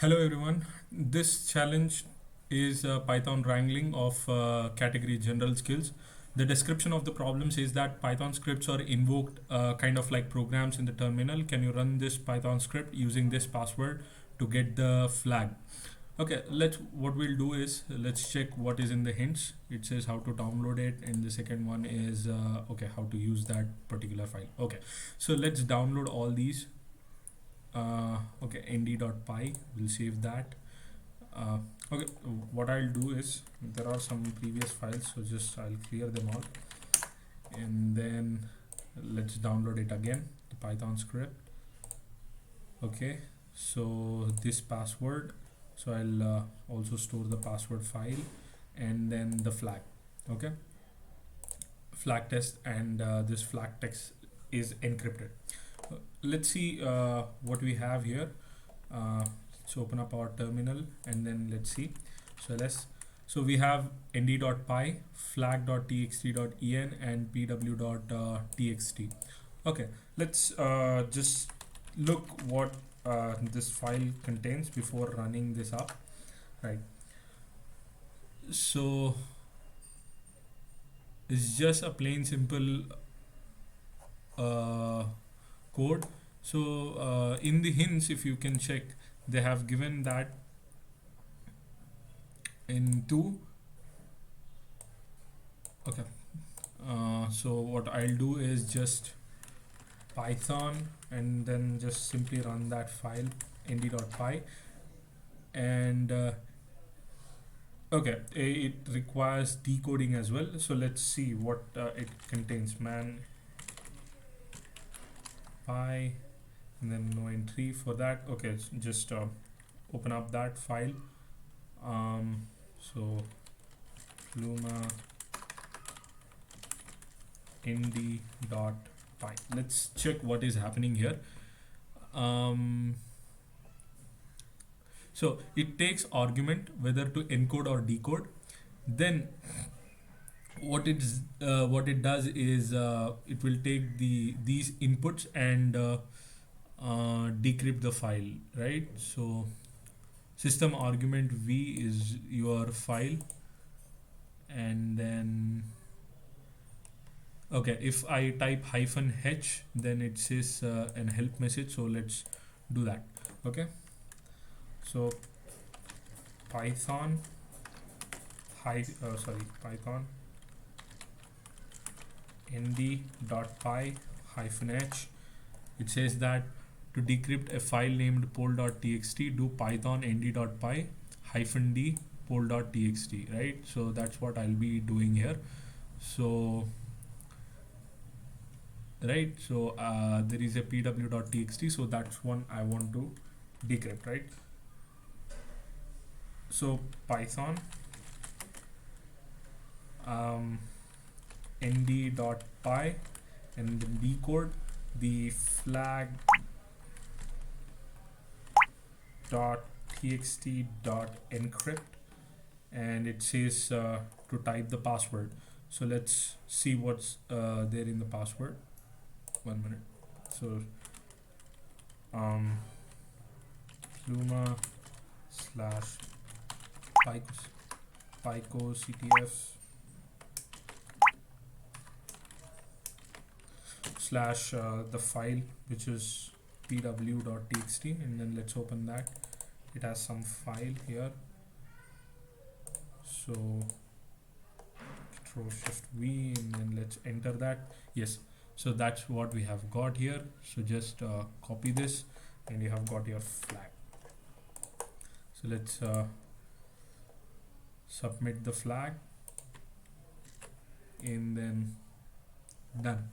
Hello everyone. This challenge is Python wrangling of category general skills. The description of the problem says that Python scripts are invoked kind of like programs in the terminal. Can you run this Python script using this password to get the flag? Okay, what we'll do is let's check what is in the hints. It says how to download it, and the second one is okay, how to use that particular file. Okay, so let's download all these. Okay, nd.py, we'll save that. uh, okay, what I'll do is there are some previous files, so just I'll clear them all, and then let's download it again, the Python script. Okay, so this password, so I'll also store the password file, and then the flag. Okay, flag test, and this flag text is encrypted. Let's see what we have here. Let's open up our terminal, and then let's see. So we have nd.py, flag.txt.en, and pw.txt. Okay, let's just look what this file contains before running this up. Right, so it's just a plain simple code. So in the hints, if you can check, they have given that in two. Okay, so what I'll do is just Python, and then just simply run that file nd.py, and okay, it requires decoding as well. So let's see what it contains. Man py, and then no entry for that. Okay, just open up that file. So Luma nd.py. Let's check what is happening here. So it takes argument whether to encode or decode. Then what it does is it will take these inputs and decrypt the file, right? So system argument v is your file, and then okay, if I type -h, then it says an help message, so let's do that. Okay, so python python nd.py -h. It says that to decrypt a file named poll.txt, do python nd.py -d poll.txt, right? So that's what I'll be doing here. So right, so there is a pw.txt, so that's one I want to decrypt, right? So python nd.py, and then decode the flag .txt.encrypt, and it says to type the password. So let's see what's there in the password. 1 minute. So Luma slash picoCTF slash the file, which is pw.txt, and then let's open that. It has some file here, so Control Shift V, and then let's enter that. Yes, so that's what we have got here. So just copy this, and you have got your flag. So let's submit the flag, and then done.